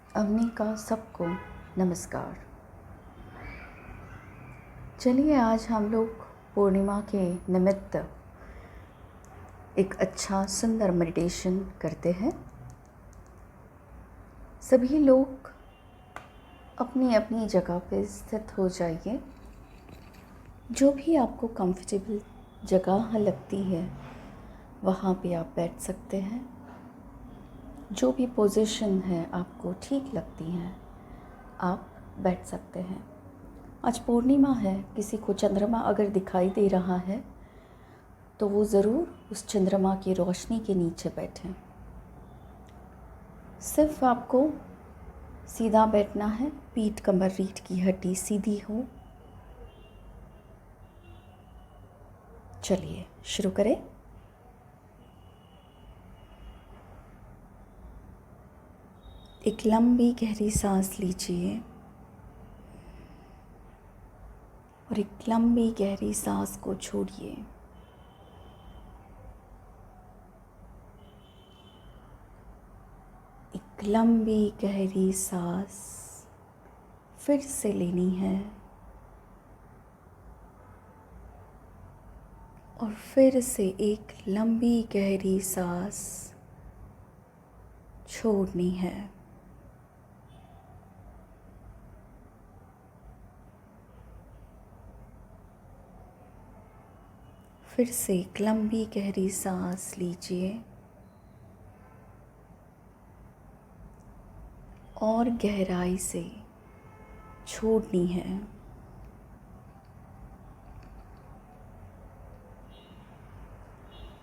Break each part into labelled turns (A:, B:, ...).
A: अवनी का सबको नमस्कार। चलिए आज हम लोग पूर्णिमा के निमित्त एक अच्छा सुंदर मेडिटेशन करते हैं। सभी लोग अपनी अपनी जगह पे स्थित हो जाइए। जो भी आपको कंफर्टेबल जगह लगती है वहाँ पे आप बैठ सकते हैं। जो भी पोजीशन है आपको ठीक लगती है आप बैठ सकते हैं। आज पूर्णिमा है, किसी को चंद्रमा अगर दिखाई दे रहा है तो वो ज़रूर उस चंद्रमा की रोशनी के नीचे बैठें। सिर्फ आपको सीधा बैठना है, पीठ कमर रीढ़ की हड्डी सीधी हो। चलिए शुरू करें। एक लंबी गहरी सांस लीजिए और एक लंबी गहरी सांस को छोड़िए। एक लंबी गहरी सांस फिर से लेनी है और फिर से एक लंबी गहरी सांस छोड़नी है। फिर से एक लंबी गहरी सांस लीजिए और गहराई से छोड़नी है।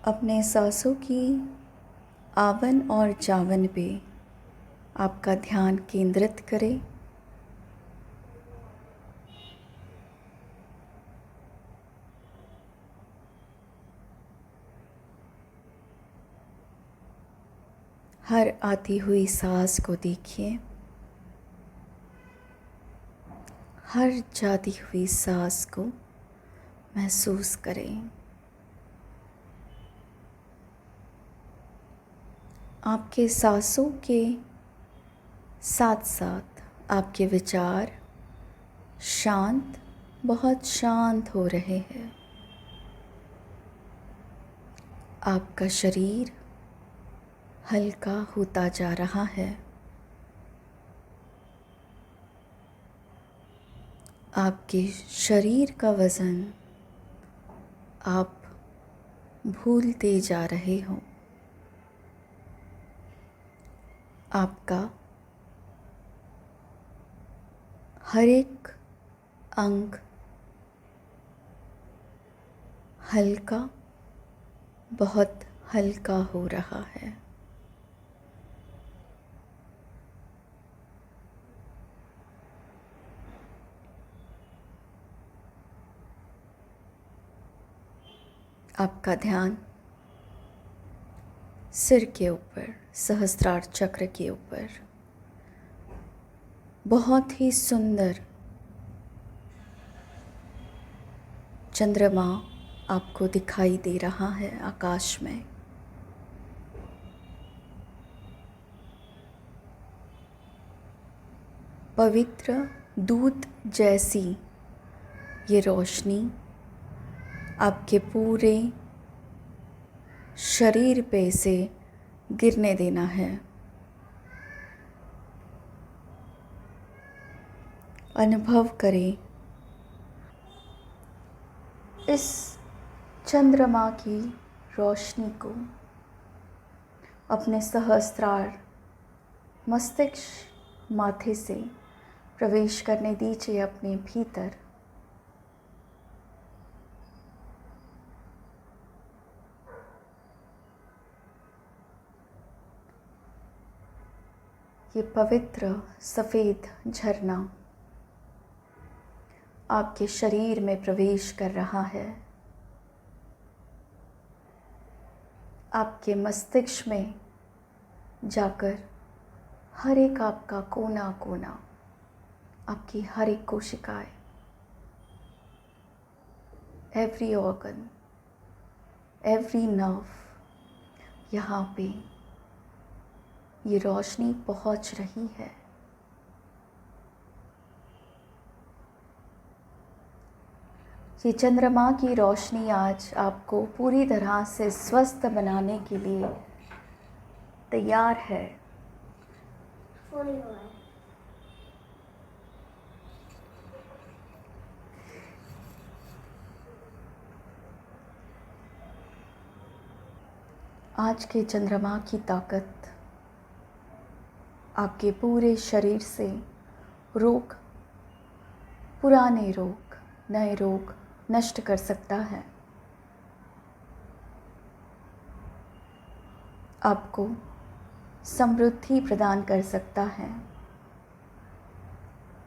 A: अपने सांसों की आवन और जावन पे आपका ध्यान केंद्रित करें। हर आती हुई सांस को देखिए, हर जाती हुई सांस को महसूस करें। आपके सांसों के साथ साथ आपके विचार शांत, बहुत शांत हो रहे हैं। आपका शरीर हल्का होता जा रहा है। आपके शरीर का वज़न आप भूलते जा रहे हो। आपका हर एक अंग हल्का, बहुत हल्का हो रहा है। आपका ध्यान सिर के ऊपर, सहस्त्रार चक्र के ऊपर बहुत ही सुंदर चंद्रमा आपको दिखाई दे रहा है आकाश में। पवित्र दूध जैसी ये रोशनी आपके पूरे शरीर पे से गिरने देना है। अनुभव करें इस चंद्रमा की रोशनी को। अपने सहस्त्रार मस्तिष्क माथे से प्रवेश करने दीजिए अपने भीतर। ये पवित्र सफ़ेद झरना आपके शरीर में प्रवेश कर रहा है। आपके मस्तिष्क में जाकर हर एक आपका कोना कोना, आपकी हर एक कोशिकाएं, एवरी ऑर्गन, एवरी नर्व, यहाँ पे ये रोशनी पहुँच रही है। ये चंद्रमा की रोशनी आज आपको पूरी तरह से स्वस्थ बनाने के लिए तैयार है। आज के चंद्रमा की ताकत आपके पूरे शरीर से रोग, पुराने रोग, नए रोग नष्ट कर सकता है। आपको समृद्धि प्रदान कर सकता है,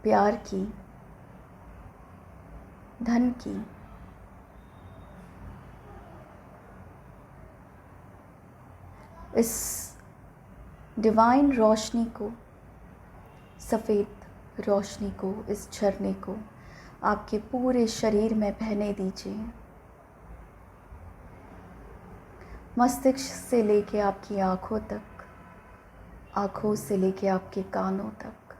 A: प्यार की, धन की। इस डिवाइन रोशनी को, सफ़ेद रोशनी को, इस झरने को आपके पूरे शरीर में बहने दीजिए। मस्तिष्क से लेके आपकी आँखों तक, आँखों से लेके आपके कानों तक।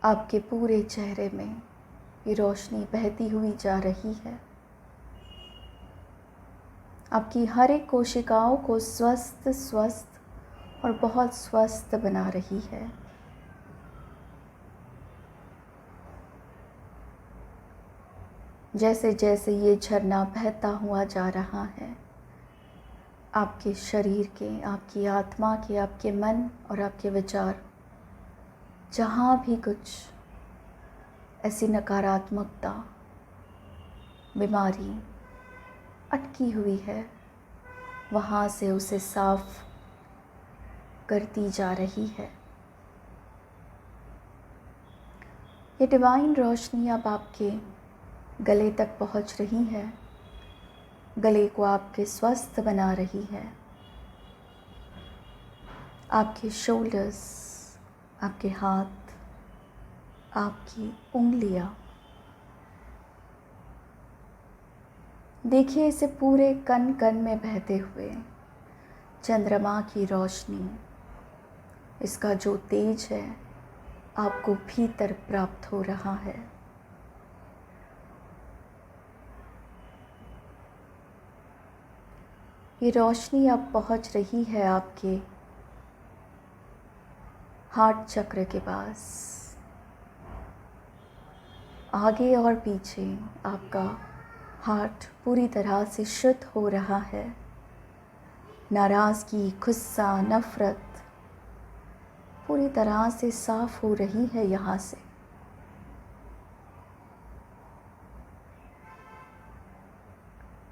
A: आपके पूरे चेहरे में ये रोशनी बहती हुई जा रही है। आपकी हर एक कोशिकाओं को स्वस्थ और बहुत स्वस्थ बना रही है। जैसे जैसे ये झरना बहता हुआ जा रहा है, आपके शरीर के, आपकी आत्मा के, आपके मन और आपके विचार, जहाँ भी कुछ ऐसी नकारात्मकता, बीमारी अटकी हुई है, वहाँ से उसे साफ करती जा रही है। ये डिवाइन रोशनी अब आपके गले तक पहुँच रही है, गले को आपके स्वस्थ बना रही है। आपके शोल्डर्स, आपके हाथ, आपकी उंगलियां, देखिए इसे पूरे कण कण में बहते हुए चंद्रमा की रोशनी, इसका जो तेज है आपको भीतर प्राप्त हो रहा है। ये रोशनी अब पहुंच रही है आपके हार्ट चक्र के पास। आगे और पीछे आपका हार्ट पूरी तरह से शुद्ध हो रहा है। नाराज़गी, गुस्सा, नफ़रत पूरी तरह से साफ़ हो रही है यहाँ से।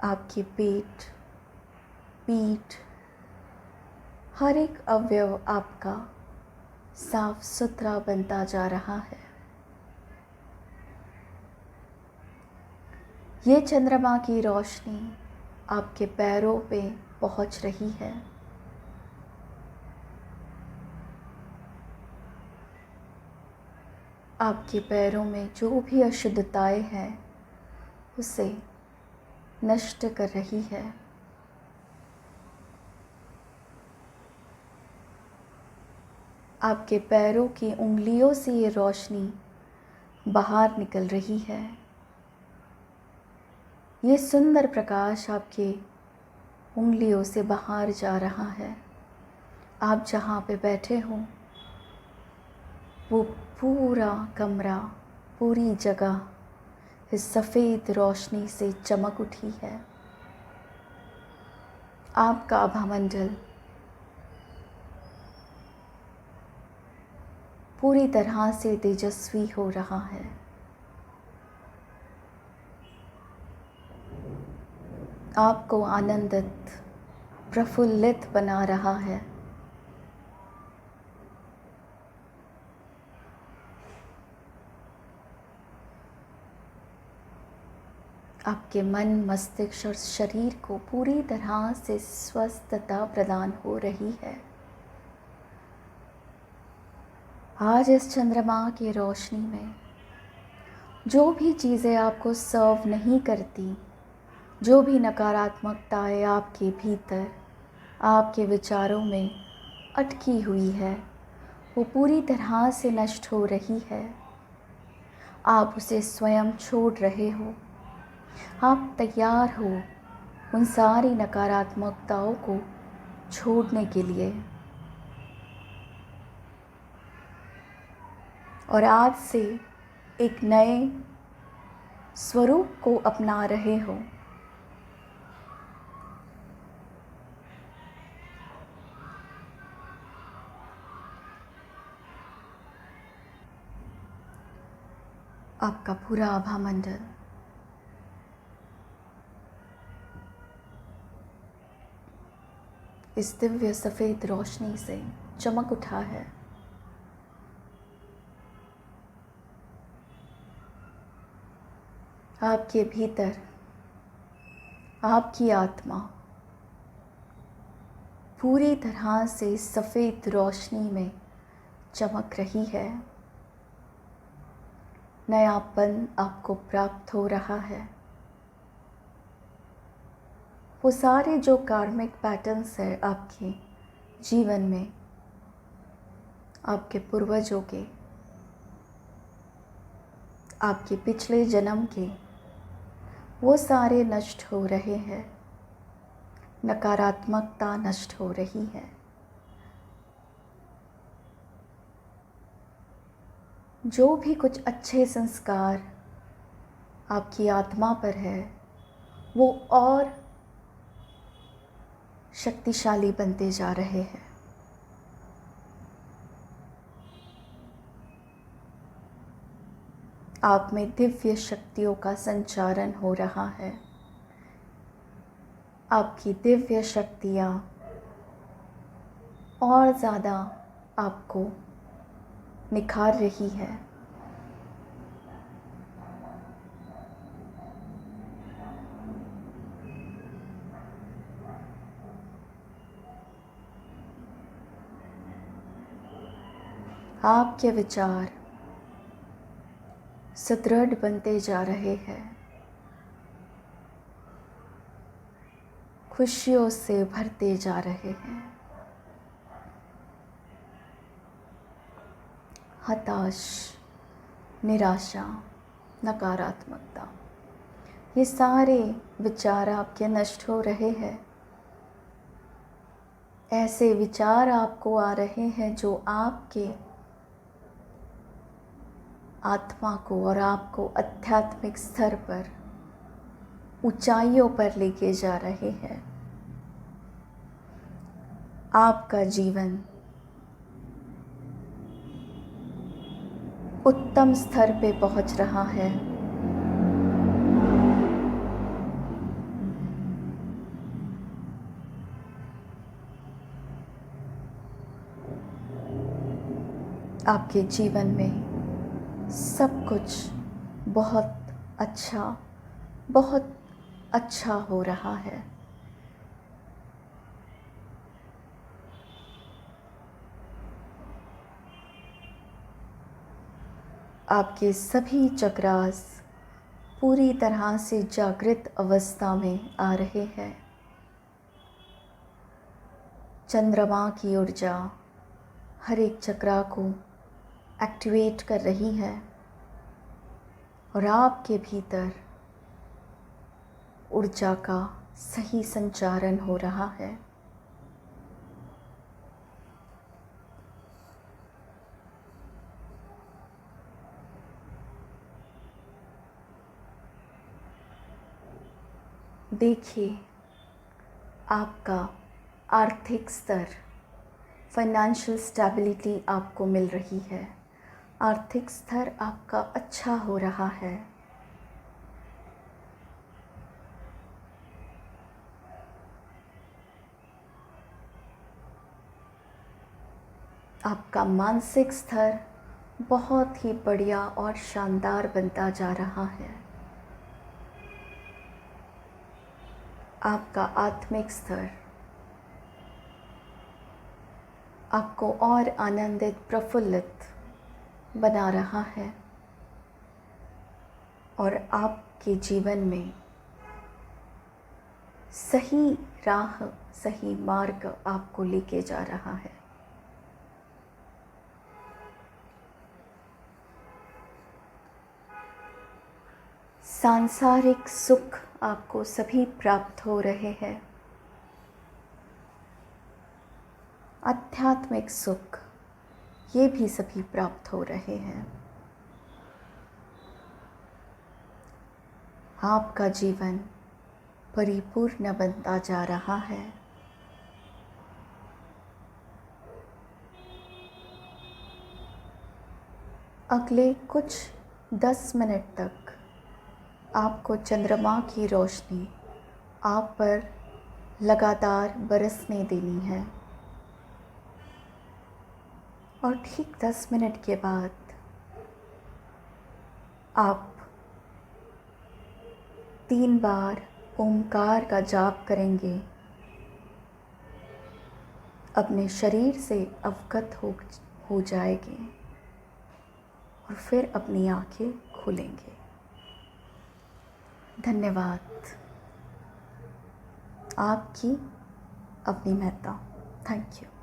A: आपके पेट, पीठ, हर एक अवयव आपका साफ सुथरा बनता जा रहा है। ये चंद्रमा की रोशनी आपके पैरों पे पहुंच रही है। आपके पैरों में जो भी अशुद्धताएं हैं उसे नष्ट कर रही है। आपके पैरों की उंगलियों से ये रोशनी बाहर निकल रही है। ये सुंदर प्रकाश आपके उंगलियों से बाहर जा रहा है। आप जहाँ पे बैठे हो वो पूरा कमरा, पूरी जगह इस सफ़ेद रोशनी से चमक उठी है। आपका आभामंडल पूरी तरह से तेजस्वी हो रहा है। आपको आनंदित, प्रफुल्लित बना रहा है। आपके मन, मस्तिष्क और शरीर को पूरी तरह से स्वस्थता प्रदान हो रही है। आज इस चंद्रमा की रोशनी में जो भी चीज़ें आपको सर्व नहीं करती, जो भी नकारात्मकताएं आपके भीतर, आपके विचारों में अटकी हुई है, वो पूरी तरह से नष्ट हो रही है। आप उसे स्वयं छोड़ रहे हो। आप तैयार हो उन सारी नकारात्मकताओं को छोड़ने के लिए, और आज से एक नए स्वरूप को अपना रहे हो। आपका पूरा आभा मंडल इस दिव्य सफ़ेद रोशनी से चमक उठा है। आपके भीतर आपकी आत्मा पूरी तरह से सफ़ेद रोशनी में चमक रही है। नयापन आपको प्राप्त हो रहा है। वो सारे जो कार्मिक पैटर्न्स है आपके जीवन में, आपके पूर्वजों के, आपके पिछले जन्म के, वो सारे नष्ट हो रहे हैं। नकारात्मकता नष्ट हो रही है। जो भी कुछ अच्छे संस्कार आपकी आत्मा पर है, वो और शक्तिशाली बनते जा रहे हैं। आप में दिव्य शक्तियों का संचारण हो रहा है। आपकी दिव्य शक्तियाँ और ज़्यादा आपको निखार रही है। आपके विचार सुदृढ़ बनते जा रहे हैं। खुशियों से भरते जा रहे हैं। हताश, निराशा, नकारात्मकता, ये सारे विचार आपके नष्ट हो रहे हैं। ऐसे विचार आपको आ रहे हैं जो आपके आत्मा को और आपको आध्यात्मिक स्तर पर ऊंचाइयों पर लेके जा रहे हैं। आपका जीवन उत्तम स्तर पे पहुंच रहा है। आपके जीवन में सब कुछ बहुत अच्छा हो रहा है। आपके सभी चक्रास पूरी तरह से जागृत अवस्था में आ रहे हैं। चंद्रमा की ऊर्जा हर एक चक्रा को एक्टिवेट कर रही है और आपके भीतर ऊर्जा का सही संचारण हो रहा है। देखिए, आपका आर्थिक स्तर, फाइनेंशियल स्टेबिलिटी आपको मिल रही है। आर्थिक स्तर आपका अच्छा हो रहा है। आपका मानसिक स्तर बहुत ही बढ़िया और शानदार बनता जा रहा है। आपका आत्मिक स्तर आपको और आनंदित, प्रफुल्लित बना रहा है और आपके जीवन में सही राह, सही मार्ग आपको लेके जा रहा है। सांसारिक सुख आपको सभी प्राप्त हो रहे हैं। आध्यात्मिक सुख ये भी सभी प्राप्त हो रहे हैं। आपका जीवन परिपूर्ण बनता जा रहा है। अगले कुछ 10 मिनट तक आपको चंद्रमा की रोशनी आप पर लगातार बरसने देनी है और ठीक 10 मिनट के बाद आप 3 बार ओमकार का जाप करेंगे। अपने शरीर से अवगत हो जाएंगे और फिर अपनी आंखें खोलेंगे। धन्यवाद। आपकी अपनी मेहता। Thank you.